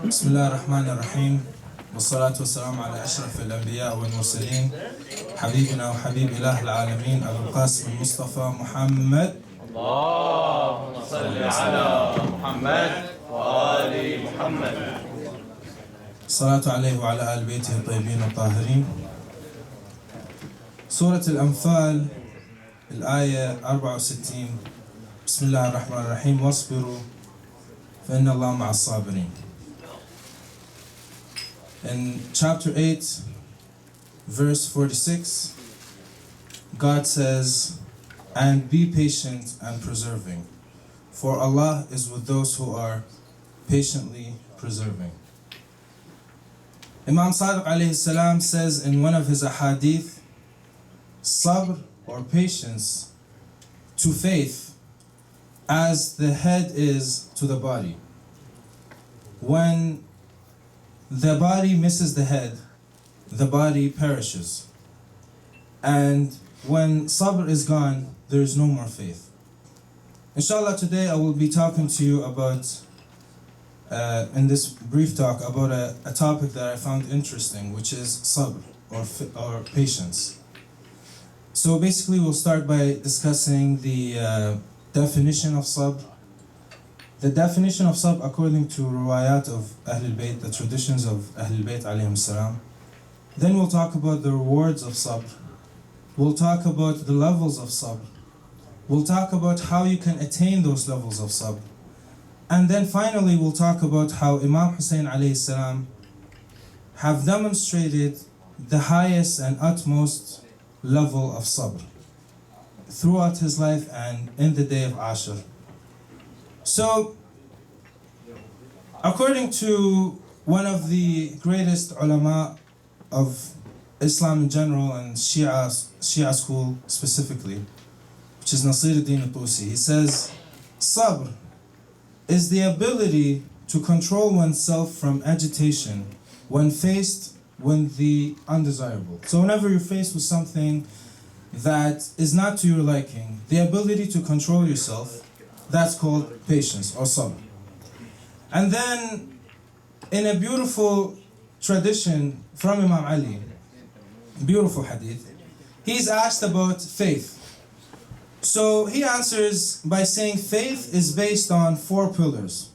بسم الله الرحمن الرحيم والصلاة والسلام على أشرف الأنبياء والمرسلين حبيبنا وحبيب إله العالمين أبو القاسم المصطفى محمد. اللهم صل على محمد وآل محمد. الصلاة عليه وعلى آل بيته الطيبين الطاهرين. سورة الأنفال الآية 64. بسم الله الرحمن الرحيم واصبروا فإن الله مع الصابرين. In chapter 8, verse 46, God says, "And be patient and persevering, for Allah is with those who are patiently persevering." Imam Sadiq alayhi salam says in one of his ahadith, sabr or patience to faith as the head is to the body. When the body misses the head, the body perishes. And when sabr is gone, there is no more faith. Inshallah, today I will be talking to you about, in this brief talk, about a topic that I found interesting, which is sabr or patience. So basically we'll start by discussing the definition of sabr. The definition of sabr according to riwayat of Ahlul Bayt, the traditions of Ahlul Bayt alayhim salam. Then we'll talk about the rewards of sabr. We'll talk about the levels of sabr. We'll talk about how you can attain those levels of sabr. And then finally we'll talk about how Imam Hussein alayhi salam have demonstrated the highest and utmost level of sabr throughout his life and in the day of Ashur. So, according to one of the greatest ulama of Islam in general and Shia school specifically, which is Nasiruddin al-Tusi, he says, sabr is the ability to control oneself from agitation when faced with the undesirable. So whenever you're faced with something that is not to your liking, the ability to control yourself, that's called patience or sabr. And then in a beautiful tradition from Imam Ali, beautiful hadith, he's asked about faith. So he answers by saying faith is based on 4 pillars.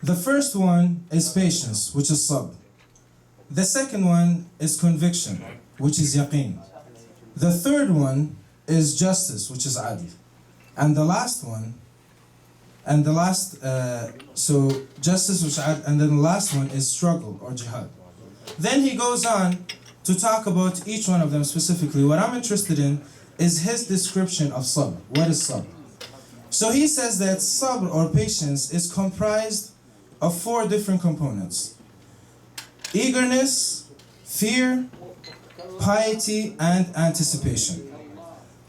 The first one is patience, which is sabr. The second one is conviction, which is yaqeen. The third one is justice, which is adl. And the last one, so justice, which and then the last one is struggle or jihad. Then he goes on to talk about each one of them specifically. What I'm interested in is his description of sabr. What is sabr? So he says that sabr or patience is comprised of 4 different components: eagerness, fear, piety, and anticipation.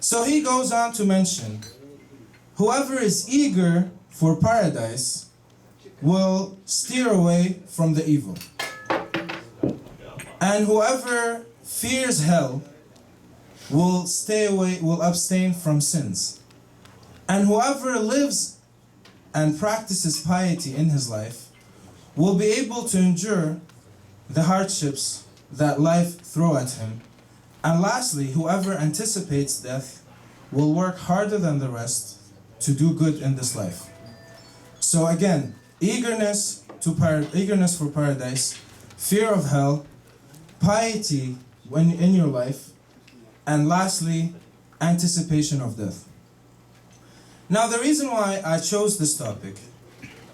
So he goes on to mention, whoever is eager for paradise will steer away from the evil. And whoever fears hell will abstain from sins. And whoever lives and practices piety in his life will be able to endure the hardships that life throw at him. And lastly, whoever anticipates death will work harder than the rest to do good in this life. So again, eagerness for paradise, fear of hell, piety in your life, and lastly, anticipation of death. Now the reason why I chose this topic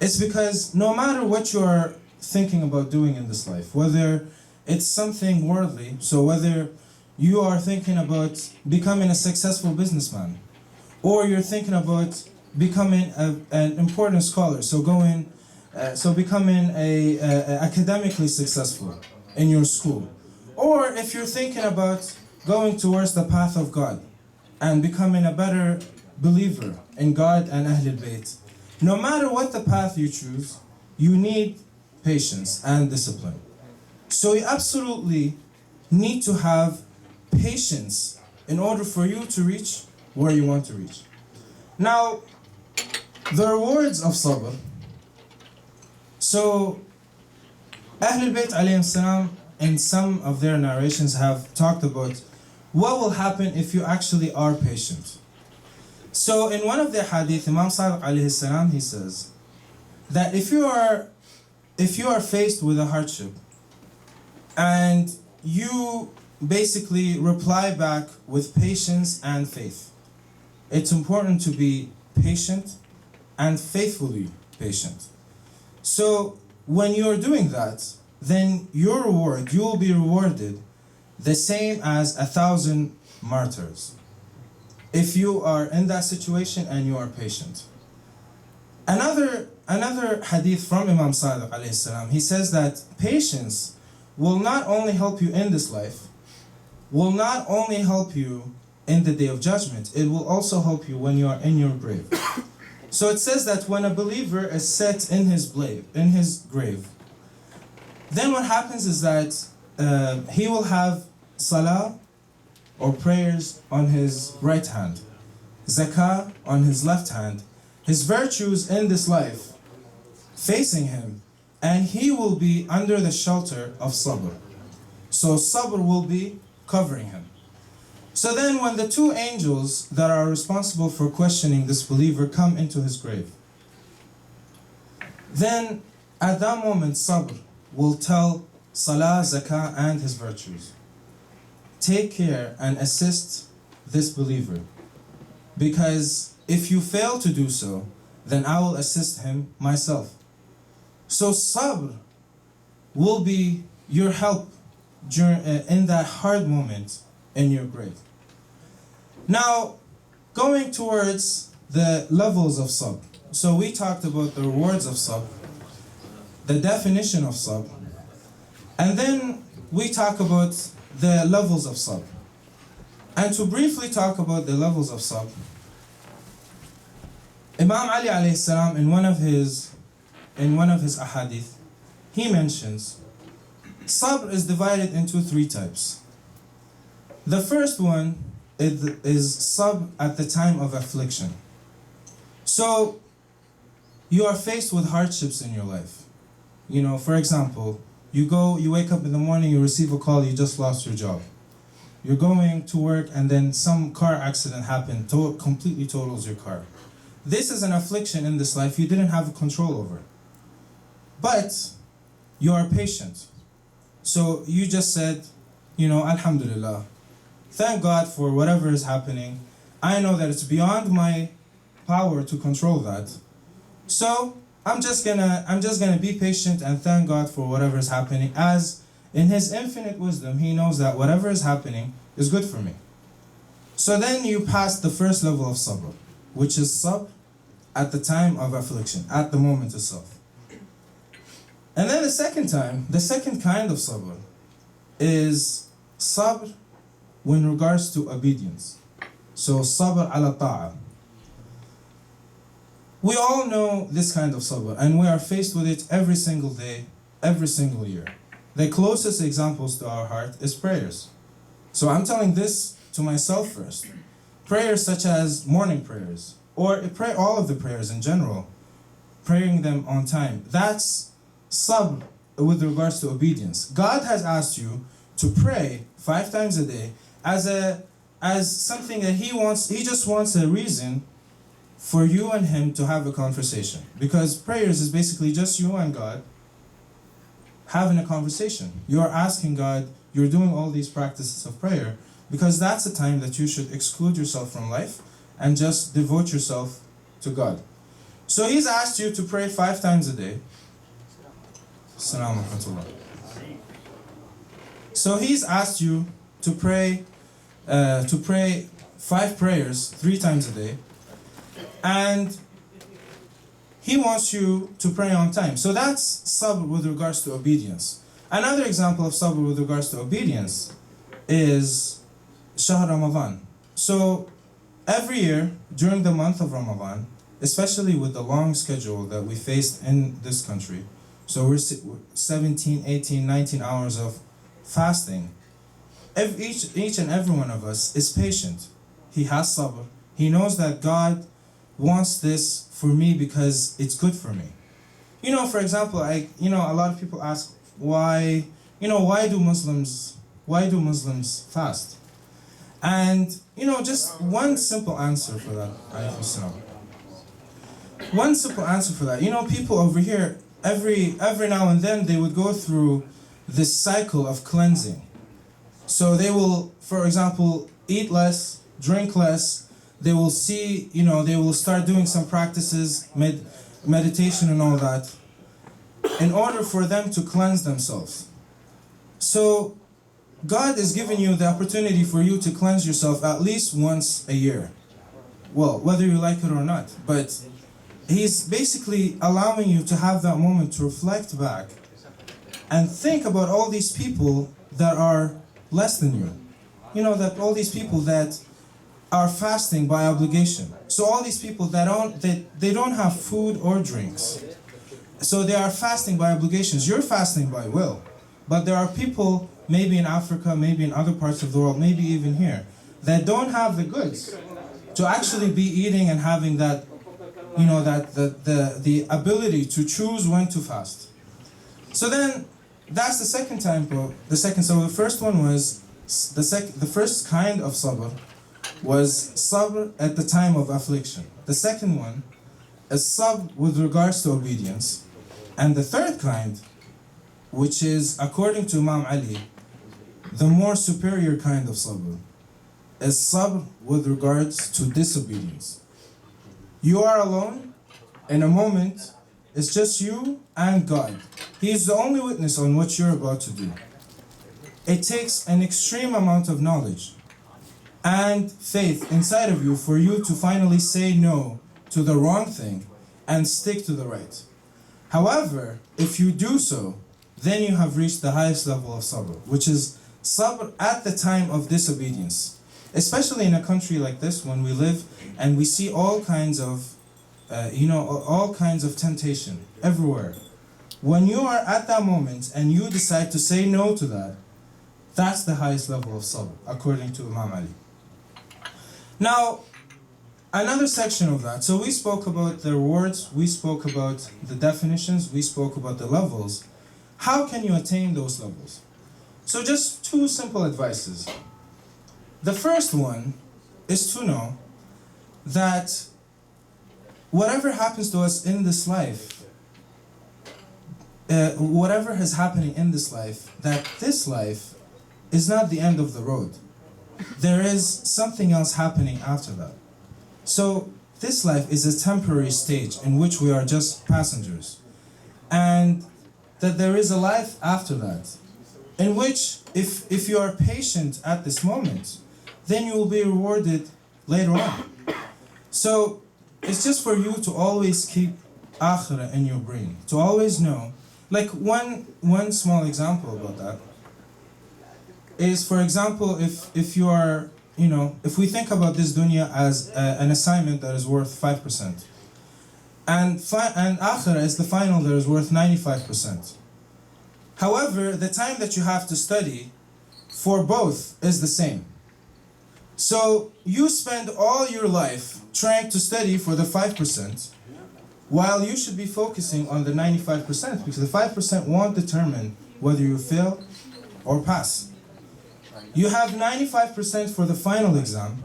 is because no matter what you are thinking about doing in this life, whether it's something worldly, so whether you are thinking about becoming a successful businessman, or you're thinking about becoming an important scholar, so becoming academically successful in your school, or if you're thinking about going towards the path of God and becoming a better believer in God and Ahlul Bayt, no matter what the path you choose, you need patience and discipline. So you absolutely need to have patience in order for you to reach where you want to reach. Now, the rewards of sabr. So Ahlul Bayt alayhim salam, in some of their narrations, have talked about what will happen if you actually are patient. So in one of the hadith, Imam Sadiq alayhi salam, he says that if you are faced with a hardship and you basically reply back with patience and faith, it's important to be patient and faithfully patient. So when you're doing that, then your reward, you will be rewarded the same as 1,000 martyrs if you are in that situation and you are patient. Another hadith from Imam Sadiq alayhi salam, he says that patience will not only help you in this life, will not only help you in the day of judgment, it will also help you when you are in your grave. So it says that when a believer is set in his grave, then what happens is that he will have salah or prayers on his right hand, zakah on his left hand, his virtues in this life facing him, and he will be under the shelter of sabr. So sabr will be covering him. So then when the two angels that are responsible for questioning this believer come into his grave, then at that moment sabr will tell salah, zakah, and his virtues, take care and assist this believer, because if you fail to do so, then I will assist him myself. So sabr will be your help in that hard moment in your grave. Now, going towards the levels of sabr. So we talked about the rewards of sabr, the definition of sabr, and then we talk about the levels of sabr. And to briefly talk about the levels of sabr, Imam Ali alayhi salam, in one of his ahadith, he mentions sabr is divided into three types. The first one is sabr at the time of affliction. So you are faced with hardships in your life. You know, for example, you wake up in the morning, you receive a call, you just lost your job. You're going to work and then some car accident happened, completely totals your car. This is an affliction in this life you didn't have control over. But you are patient. So you just said, you know, Alhamdulillah, thank God for whatever is happening. I know that it's beyond my power to control that. So I'm just gonna be patient and thank God for whatever is happening, as in His infinite wisdom, He knows that whatever is happening is good for me. So then you pass the first level of sabr, which is sabr at the time of affliction, at the moment itself. And then the second kind of sabr is sabr when regards to obedience. So sabr ala ta'a. We all know this kind of sabr, and we are faced with it every single day, every single year. The closest examples to our heart is prayers. So I'm telling this to myself first. Prayers such as morning prayers, or all of the prayers in general, praying them on time. That's sabr with regards to obedience. God has asked you to pray 5 times a day as something that He wants. He just wants a reason for you and Him to have a conversation. Because prayers is basically just you and God having a conversation. You're asking God, you're doing all these practices of prayer, because that's the time that you should exclude yourself from life and just devote yourself to God. So He's asked you to pray 5 times a day. So He's asked you to pray 5 prayers 3 times a day, and He wants you to pray on time. So that's sabr with regards to obedience. Another example of sabr with regards to obedience is Shahr Ramadan. So every year during the month of Ramadan, especially with the long schedule that we faced in this country, so we're 17, 18, 19 hours of fasting, each and every one of us is patient. He has sabr. He knows that God wants this for me because it's good for me. You know, for example, a lot of people ask, why do Muslims fast? And just one simple answer for that. Alaykum salam. One simple answer for that. People over here, every now and then they would go through this cycle of cleansing. So they will, for example, eat less, drink less. They will they will start doing some practices, meditation and all that, in order for them to cleanse themselves. So God is giving you the opportunity for you to cleanse yourself at least once a year. Well, whether you like it or not, but He's basically allowing you to have that moment to reflect back and think about all these people that are less than you. That all these people that are fasting by obligation. So all these people that they don't have food or drinks. So they are fasting by obligations. You're fasting by will. But there are people, maybe in Africa, maybe in other parts of the world, maybe even here, that don't have the goods to actually be eating and having that, the ability to choose when to fast. So then, that's the second time. So the first one was the first kind of sabr was sabr at the time of affliction. The second one is sabr with regards to obedience, and the third kind, which is according to Imam Ali, the more superior kind of sabr, is sabr with regards to disobedience. You are alone in a moment. It's just you and God. He is the only witness on what you're about to do. It takes an extreme amount of knowledge and faith inside of you for you to finally say no to the wrong thing and stick to the right. However, if you do so, then you have reached the highest level of sabr, which is sabr at the time of disobedience. Especially in a country like this, when we live and we see all kinds of temptation everywhere. When you are at that moment and you decide to say no to that, that's the highest level of sabr, according to Imam Ali. Now, another section of that. So we spoke about the rewards, we spoke about the definitions, we spoke about the levels. How can you attain those levels? So just two simple advices. The first one is to know that whatever happens to us in this life, whatever is happening in this life, that this life is not the end of the road. There is something else happening after that. So this life is a temporary stage in which we are just passengers. And that there is a life after that, in which if you are patient at this moment, then you will be rewarded later on. So it's just for you to always keep akhirah in your brain, to always know. Like one small example about that is, for example, if you are, if we think about this dunya as an assignment that is worth 5%, and akhirah is the final that is worth 95%. However, the time that you have to study for both is the same. So you spend all your life trying to study for the 5%, while you should be focusing on the 95%, because the 5% won't determine whether you fail or pass. You have 95% for the final exam,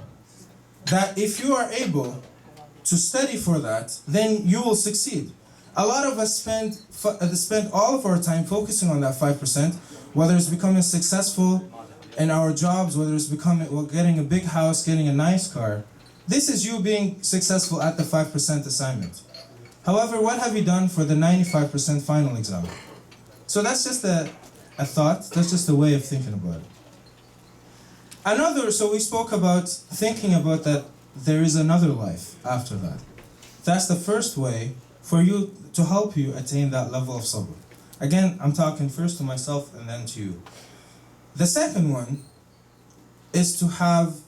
that if you are able to study for that, then you will succeed. A lot of us spend all of our time focusing on that 5%, whether it's becoming successful in our jobs, whether it's getting a big house, getting a nice car. This is you being successful at the 5% assignment. However, what have you done for the 95% final exam? So that's just a thought, that's just a way of thinking about it. So we spoke about thinking about that there is another life after that. That's the first way for you to help you attain that level of sabr. Again, I'm talking first to myself and then to you. The second one is to have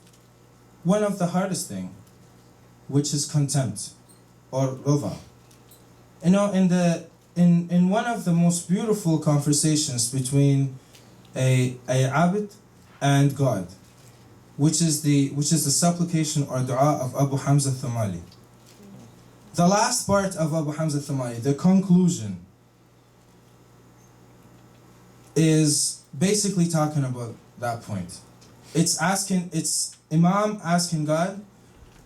one of the hardest thing, which is contempt or rida. In one of the most beautiful conversations between a abid and God, which is the supplication or dua of Abu Hamza Thamali. The last part of Abu Hamza Thamali, the conclusion, is basically talking about that point. It's Imam asking God,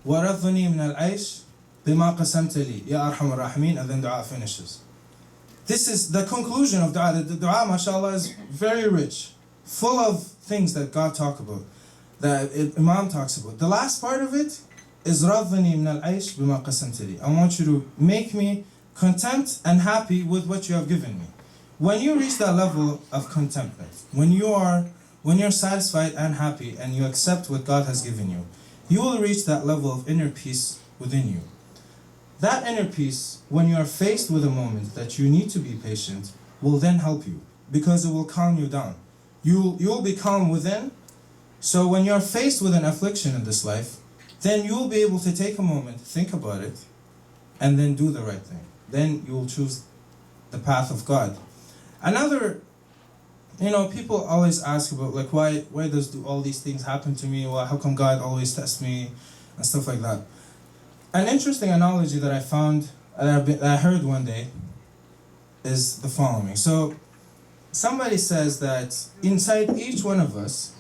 وَرَضْنِي مِنَ الْعَيْشِ بِمَا قَسَمْتَ لِي يَا أَرْحَمَ الرَّاحِمِينَ, and then dua finishes. This is the conclusion of dua. The dua, mashallah, is very rich, full of things that God talks about, that Imam talks about. The last part of it is رَضْنِي مِنَ الْعَيْشِ بِمَا قَسَمْتَ لِي. I want you to make me content and happy with what you have given me. When you reach that level of contentment, when you're satisfied and happy and you accept what God has given you, you will reach that level of inner peace within you. That inner peace, when you are faced with a moment that you need to be patient, will then help you, because it will calm you down. You'll be calm within. So when you're faced with an affliction in this life, then you'll be able to take a moment, think about it, and then do the right thing. Then you will choose the path of God. Another, people always ask about, like, why does all these things happen to me? How come God always tests me and stuff like that? An interesting analogy that I found, that I heard one day, is the following. So somebody says that inside each one of us,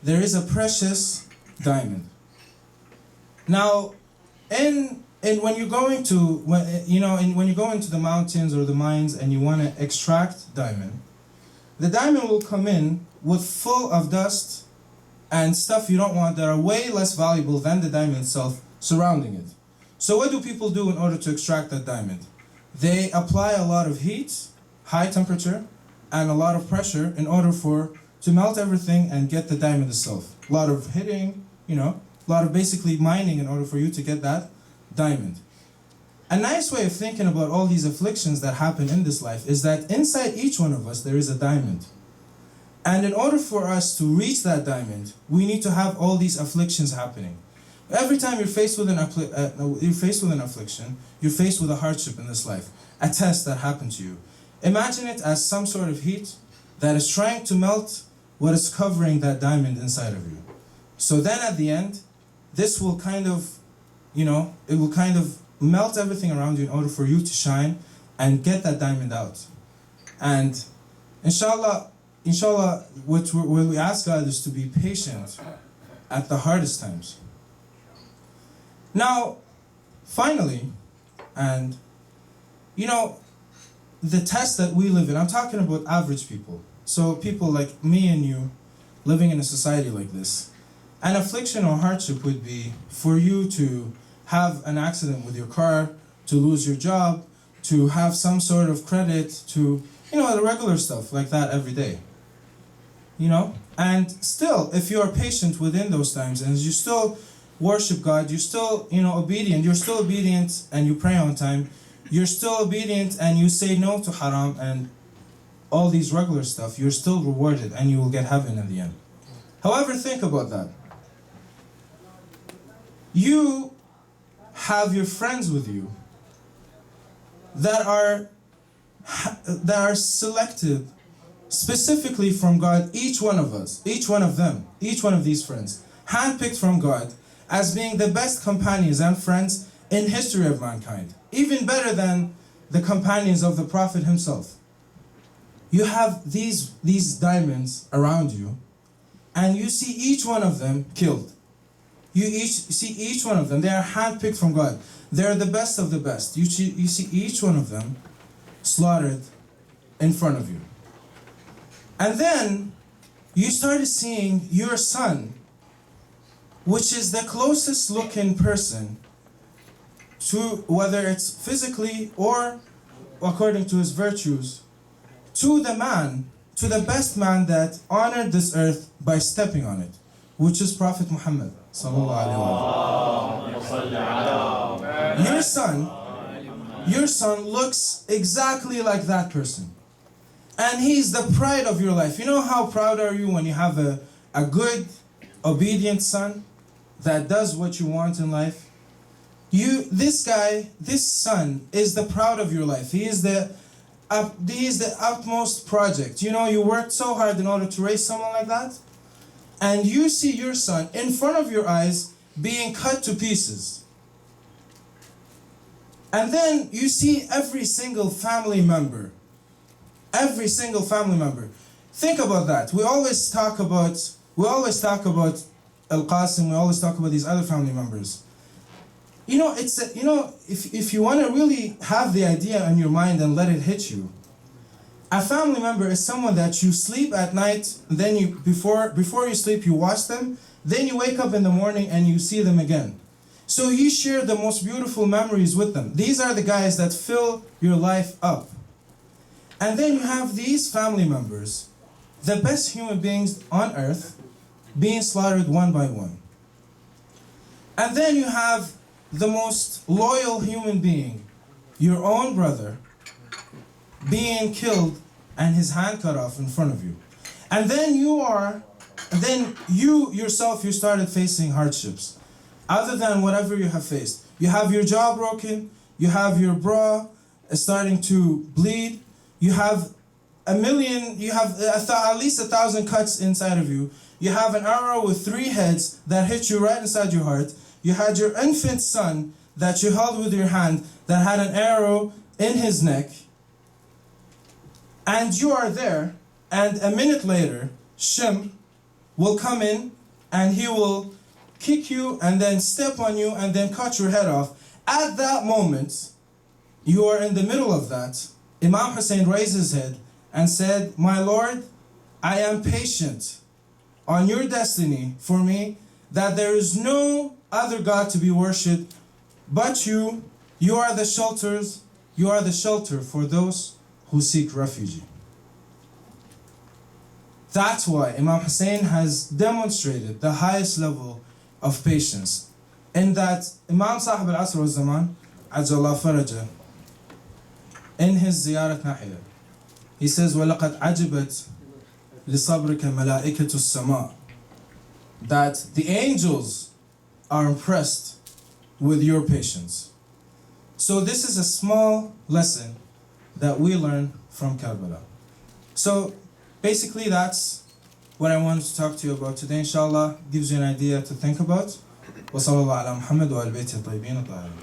there is a precious diamond. Now, when you're going to when you go into the mountains or the mines and you want to extract diamond, the diamond will come in with full of dust and stuff you don't want that are way less valuable than the diamond itself surrounding it. So what do people do in order to extract that diamond? They apply a lot of heat, high temperature, and a lot of pressure in order to melt everything and get the diamond itself. A lot of hitting, a lot of basically mining in order for you to get that diamond. A nice way of thinking about all these afflictions that happen in this life is that inside each one of us there is a diamond. And in order for us to reach that diamond, we need to have all these afflictions happening. Every time you're faced with an affliction, you're faced with a hardship in this life, a test that happened to you. Imagine it as some sort of heat that is trying to melt what is covering that diamond inside of you. So then at the end, this will kind of melt everything around you in order for you to shine and get that diamond out. And inshallah, what we ask God is to be patient at the hardest times. Now, finally, and the test that we live in, I'm talking about average people. So people like me and you living in a society like this. An affliction or hardship would be for you to have an accident with your car, to lose your job, to have some sort of credit, to, the regular stuff like that every day. And still, if you are patient within those times and you still worship God, you're still, obedient and you pray on time, you're still obedient and you say no to haram and all these regular stuff, you're still rewarded and you will get heaven in the end. However, think about that. You have your friends with you that are selected specifically from God, each one of these friends, handpicked from God as being the best companions and friends in history of mankind, even better than the companions of the Prophet himself. You have these diamonds around you, and you see each one of them killed. You see each one of them, they are handpicked from God. They're the best of the best. You see each one of them slaughtered in front of you. And then you started seeing your son, which is the closest looking person to, whether it's physically or according to his virtues, to the best man that honored this earth by stepping on it, which is Prophet Muhammad sallallahu alaihi wasallam. Your son looks exactly like that person. And he's the pride of your life. You know how proud are you when you have a good, obedient son that does what you want in life? This son is the proud of your life. He is the utmost project. You worked so hard in order to raise someone like that. And you see your son in front of your eyes being cut to pieces. And then you see every single family member Every single family member. Think about that. We always talk about Al-Qasim, we always talk about these other family members. If you want to really have the idea in your mind and let it hit you, a family member is someone that you sleep at night, then before you sleep you watch them, then you wake up in the morning and you see them again. So you share the most beautiful memories with them. These are the guys that fill your life up. And then you have these family members, the best human beings on earth, being slaughtered one by one. And then you have the most loyal human being, your own brother, being killed and his hand cut off in front of you. And then you yourself started facing hardships. Other than whatever you have faced. You have your jaw broken, you have your bra starting to bleed, you have at least 1,000 cuts inside of you. You have an arrow with 3 heads that hit you right inside your heart. You had your infant son that you held with your hand that had an arrow in his neck. And you are there, and a minute later, Shem will come in and he will kick you and then step on you and then cut your head off. At that moment, you are in the middle of that. Imam Hussein raised his head and said, "My Lord, I am patient on your destiny for me, that there is no other God to be worshipped but you. You are the shelter for those who seek refuge." That's why Imam Hussein has demonstrated the highest level of patience. In that Imam Sahib al-Asr wal-Zaman, Ajjallah Faraja, in his Ziyarat Nahiya, he says, وَلَقَدْ عَجِبَتْ لِصَبْرِكَ مَلَائِكَةُ السَّمَاءِ, that the angels are impressed with your patience. So this is a small lesson that we learn from Karbala. So basically that's what I wanted to talk to you about today. Inshallah, gives you an idea to think about. وصلى الله على محمد وآل بيته الطيبين الطاهرين.